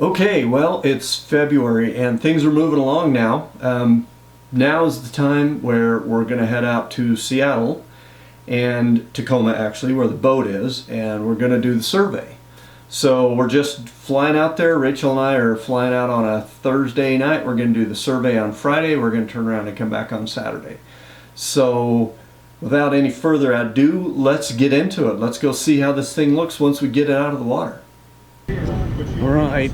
Okay, well, it's February and things are moving along now. Now is the time where we're going to head out to Seattle and Tacoma, actually, where the boat is, and we're going to do the survey. So we're just flying out there. Rachel and I are flying out on a Thursday night. We're going to do the survey on Friday. We're going to turn around and come back on Saturday. So without any further ado, let's get into it. Let's go see how this thing looks once we get it out of the water. All right,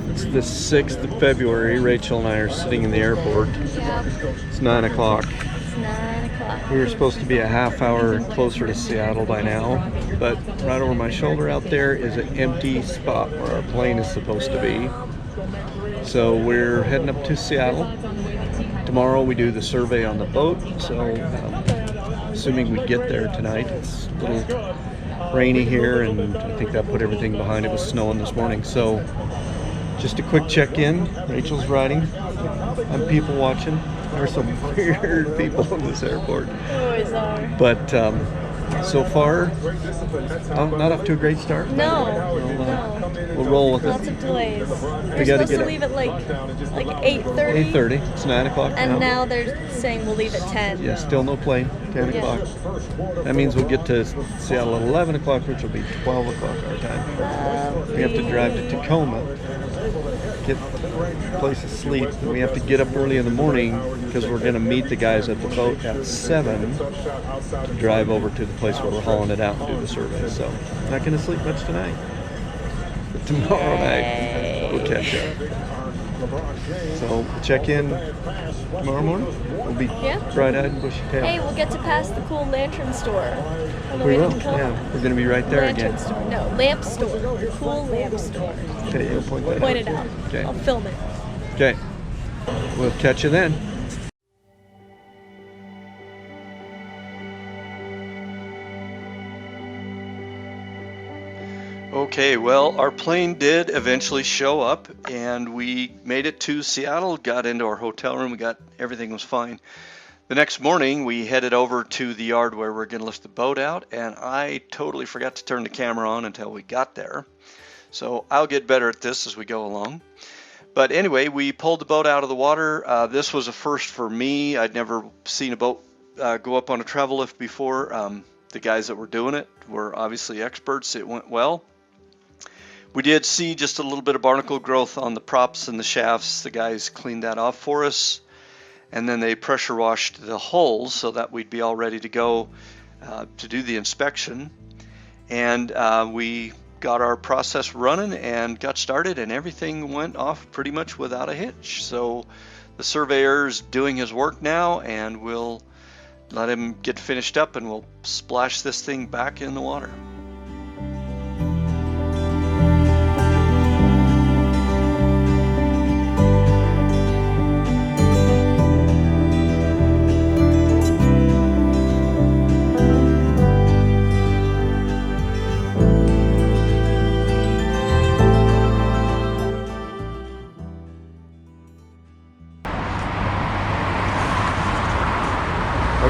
it's the 6th of February. Rachel and I are sitting in the airport. Yeah. It's 9 o'clock. It's 9 o'clock. We were supposed to be a half hour closer to Seattle by now, but right over my shoulder out there is an empty spot where our plane is supposed to be. So we're heading up to Seattle. Tomorrow we do the survey on the boat, so assuming we get there tonight. It's a little rainy here, and I think that put everything behind. It was snowing this morning, so just a quick check-in. Rachel's riding. I'm people watching. There's some weird people in this airport. Always are. But so far, not off to a great start. No. We'll roll with it. Lots of delays. We We're gotta supposed get to up. leave at like 8:30. 8:30. It's 9 o'clock now. And now they're saying we'll leave at 10. Yeah, still no plane. 10 Yeah. o'clock. That means we'll get to Seattle at 11 o'clock, which will be 12 o'clock our time. We have to drive to Tacoma, get a place to sleep, and we have to get up early in the morning because we're going to meet the guys at the boat at 7 to drive over to the place where we're hauling it out and do the survey. So, not going to sleep much tonight. But tomorrow night, we'll catch up. So, check in tomorrow morning. We'll be bright-eyed and bushy-tailed. Hey, we'll get to pass the cool lantern store on the We way will, to Tacoma. yeah. We're going to be right there Lantern again. store. No, lamp store. The cool lamp store. Okay, you'll point that Point it out. Okay. I'll film it. Okay. We'll catch you then. Okay, well, our plane did eventually show up, and we made it to Seattle, got into our hotel room, everything was fine. The next morning, we headed over to the yard where we're going to lift the boat out, and I totally forgot to turn the camera on until we got there. So I'll get better at this as we go along. But anyway, we pulled the boat out of the water. This was a first for me. I'd never seen a boat go up on a travel lift before. The guys that were doing it were obviously experts. It went well. We did see just a little bit of barnacle growth on the props and the shafts. The guys cleaned that off for us. And then they pressure washed the hulls so that we'd be all ready to go to do the inspection. And we got our process running and got started, and everything went off pretty much without a hitch. So the surveyor's doing his work now, and we'll let him get finished up and we'll splash this thing back in the water.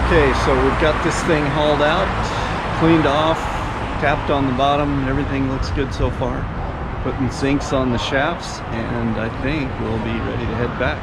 Okay, so we've got this thing hauled out, cleaned off, tapped on the bottom, and everything looks good so far. Putting sinks on the shafts, and I think we'll be ready to head back.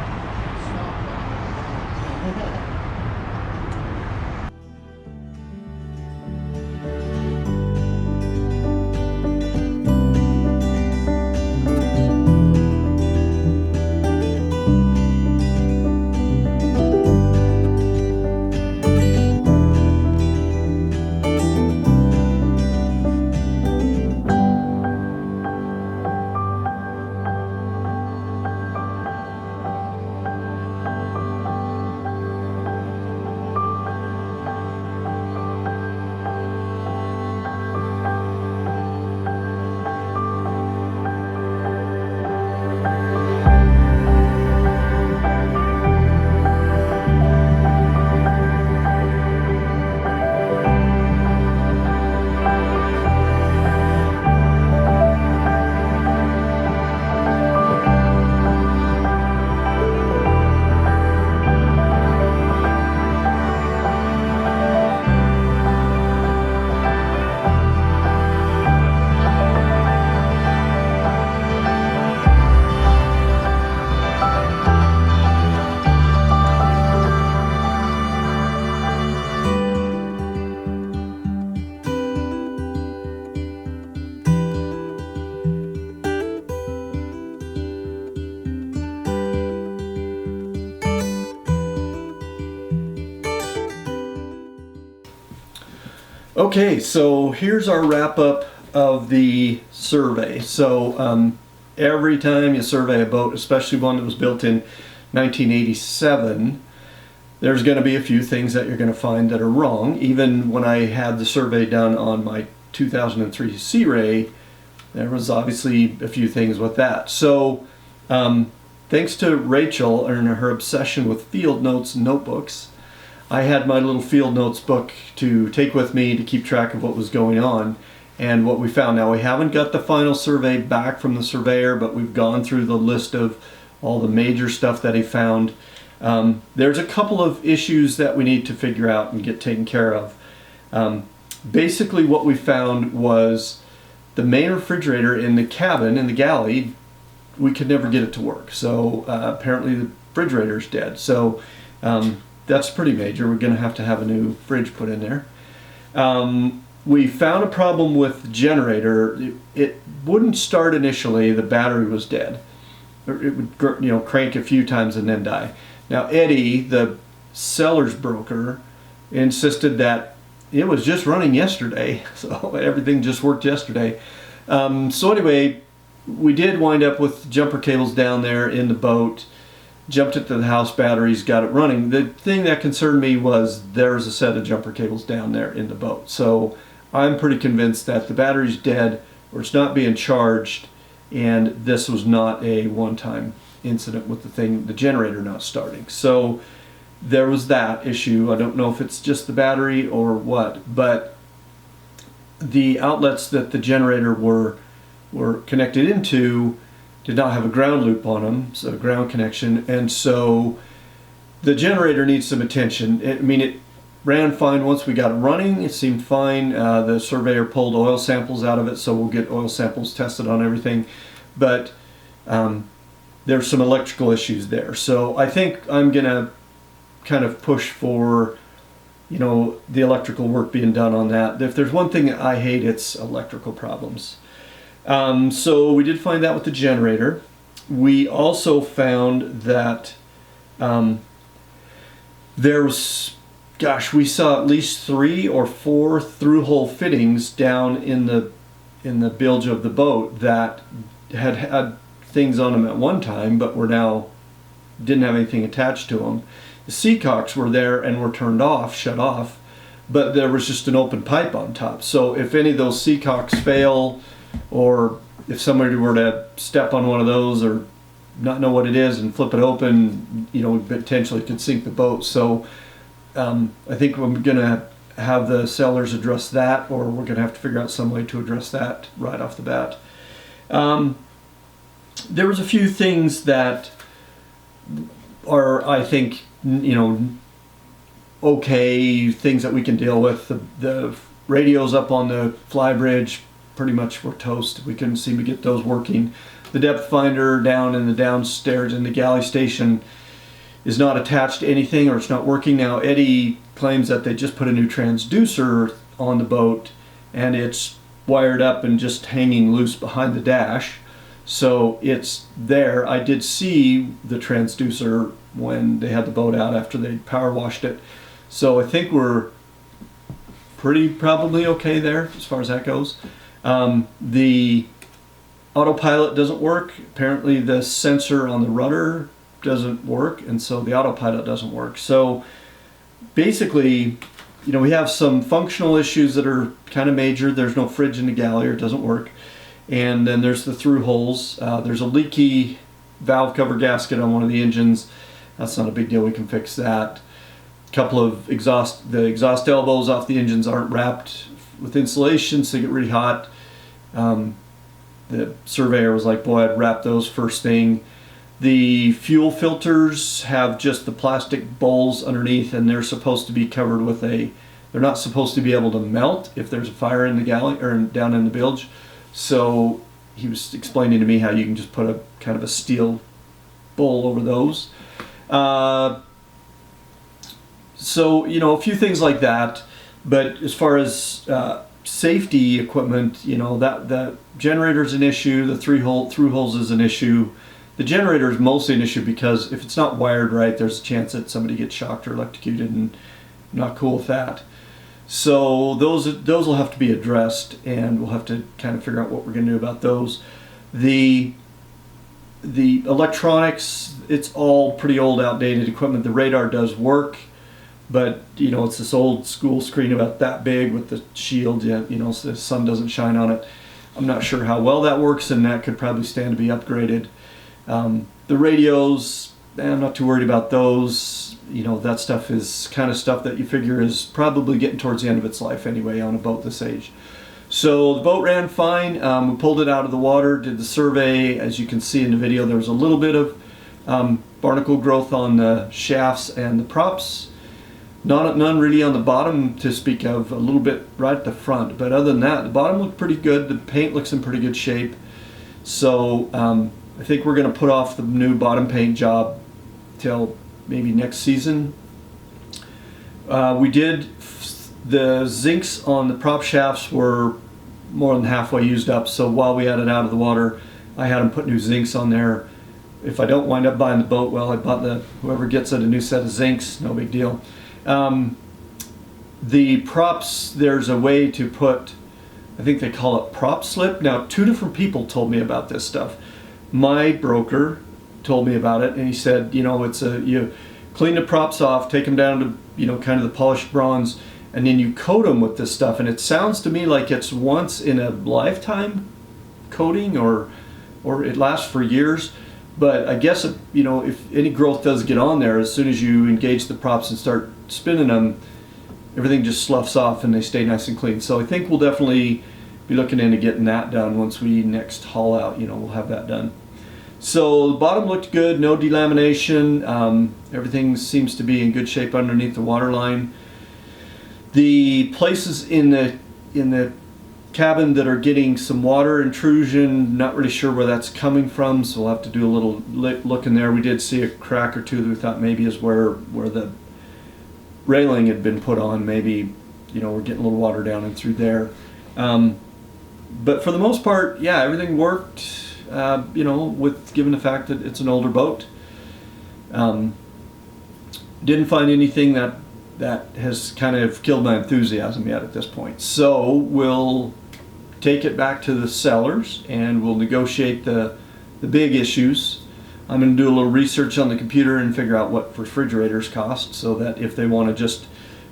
Okay, so here's our wrap up of the survey. So every time you survey a boat, especially one that was built in 1987, there's going to be a few things that you're going to find that are wrong. Even when I had the survey done on my 2003 Sea Ray, there was obviously a few things with that. So thanks to Rachel and her obsession with field notes and notebooks, I had my little field notes book to take with me to keep track of what was going on and what we found. Now, we haven't got the final survey back from the surveyor, but we've gone through the list of all the major stuff that he found. There's a couple of issues that we need to figure out and get taken care of. Basically, what we found was the main refrigerator in the cabin, in the galley, we could never get it to work. So apparently the refrigerator's dead. So that's pretty major. We're going to have a new fridge put in there. We found a problem with the generator. It wouldn't start initially. The battery was dead. It would, crank a few times and then die. Now Eddie, the seller's broker, insisted that it was just running yesterday, so everything just worked yesterday. So anyway, we did wind up with jumper cables down there in the boat. Jumped it to the house batteries, got it running. The thing that concerned me was there's a set of jumper cables down there in the boat. So I'm pretty convinced that the battery's dead or it's not being charged, and this was not a one-time incident with the generator not starting. So there was that issue. I don't know if it's just the battery or what, but the outlets that the generator were connected into did not have a ground loop on them, so ground connection, and so the generator needs some attention. It ran fine once we got it running. It seemed fine. The surveyor pulled oil samples out of it, so we'll get oil samples tested on everything. But there's some electrical issues there. So I think I'm gonna kind of push for, the electrical work being done on that. If there's one thing I hate, it's electrical problems. So we did find that with the generator. We also found that we saw at least 3 or 4 through-hole fittings down in the bilge of the boat that had things on them at one time, but didn't have anything attached to them. The seacocks were there and were turned off, shut off, but there was just an open pipe on top. So if any of those seacocks fail, or if somebody were to step on one of those or not know what it is and flip it open, we potentially could sink the boat. So I think I'm going to have the sellers address that, or we're going to have to figure out some way to address that right off the bat. There was a few things that are, I think, okay, things that we can deal with. The radios up on the flybridge pretty much were toast. We couldn't seem to get those working. The depth finder down in the downstairs in the galley station is not attached to anything, or it's not working. Now Eddie claims that they just put a new transducer on the boat and it's wired up and just hanging loose behind the dash. So it's there. I did see the transducer when they had the boat out after they power washed it. So I think we're probably okay there as far as that goes. The autopilot doesn't work. Apparently the sensor on the rudder doesn't work, and so the autopilot doesn't work. So basically, we have some functional issues that are kind of major. There's no fridge in the galley, or it doesn't work. And then there's the through holes. There's a leaky valve cover gasket on one of the engines. That's not a big deal. We can fix that. A couple of the exhaust elbows off the engines aren't wrapped with insulation, so they get really hot. The surveyor was like, boy, I'd wrap those first thing. The fuel filters have just the plastic bowls underneath, and they're supposed to be covered with they're not supposed to be able to melt if there's a fire in the galley or down in the bilge. So he was explaining to me how you can just put a kind of a steel bowl over those. So, a few things like that. But as far as safety equipment, that the generator's an issue. The through holes is an issue. The generator is mostly an issue because if it's not wired right, there's a chance that somebody gets shocked or electrocuted, and I'm not cool with that. So those will have to be addressed, and we'll have to kind of figure out what we're going to do about those. The electronics, it's all pretty old, outdated equipment. The radar does work, but it's this old school screen about that big with the shield, so the sun doesn't shine on it. I'm not sure how well that works, and that could probably stand to be upgraded. The radios, I'm not too worried about those. That stuff is kind of stuff that you figure is probably getting towards the end of its life anyway on a boat this age. So the boat ran fine. We pulled it out of the water, did the survey. As you can see in the video, there was a little bit of barnacle growth on the shafts and the props. None really on the bottom to speak of, a little bit right at the front. But other than that, the bottom looked pretty good. The paint looks in pretty good shape. So I think we're going to put off the new bottom paint job till maybe next season. The zincs on the prop shafts were more than halfway used up, so while we had it out of the water, I had them put new zincs on there. If I don't wind up buying the boat, well, I bought whoever gets it a new set of zincs, no big deal. The props, there's a way to put, I think they call it prop slip. Now, 2 different people told me about this stuff. My broker told me about it, and he said, you clean the props off, take them down to, kind of the polished bronze, and then you coat them with this stuff. And it sounds to me like it's once in a lifetime coating, or it lasts for years. But I guess, if any growth does get on there, as soon as you engage the props and start spinning them, everything just sloughs off and they stay nice and clean. So I think we'll definitely be looking into getting that done once we next haul out. We'll have that done. So the bottom looked good, no delamination. Everything seems to be in good shape underneath the waterline. The places in the cabin that are getting some water intrusion, not really sure where that's coming from, so we'll have to do a little look in there. We did see a crack or two that we thought maybe is where the railing had been put on. Maybe we're getting a little water down and through there. But for the most part, yeah, everything worked. With given the fact that it's an older boat. Didn't find anything that has kind of killed my enthusiasm yet at this point. So we'll take it back to the sellers and we'll negotiate the big issues. I'm going to do a little research on the computer and figure out what refrigerators cost, so that if they want to just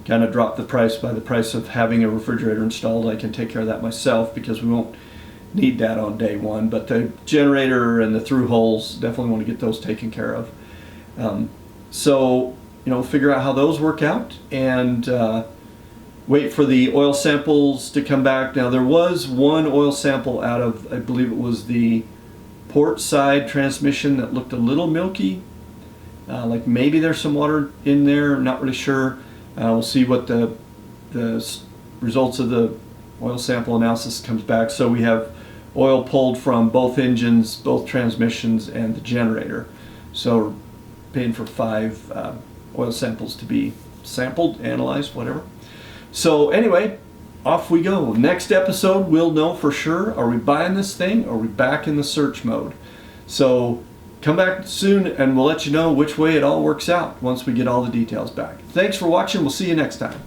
kind of drop the price by the price of having a refrigerator installed, I can take care of that myself, because we won't need that on day one. But the generator and the through holes, definitely want to get those taken care of. So figure out how those work out, and wait for the oil samples to come back. Now, there was one oil sample out of, I believe it was the port side transmission, that looked a little milky, like maybe there's some water in there. I'm not really sure. We'll see what the results of the oil sample analysis comes back. So we have oil pulled from both engines, both transmissions, and the generator. So we're paying for 5 oil samples to be sampled, analyzed, whatever. So anyway, off we go. Next episode, we'll know for sure, are we buying this thing, or are we back in the search mode? So come back soon and we'll let you know which way it all works out once we get all the details back. Thanks for watching. We'll see you next time.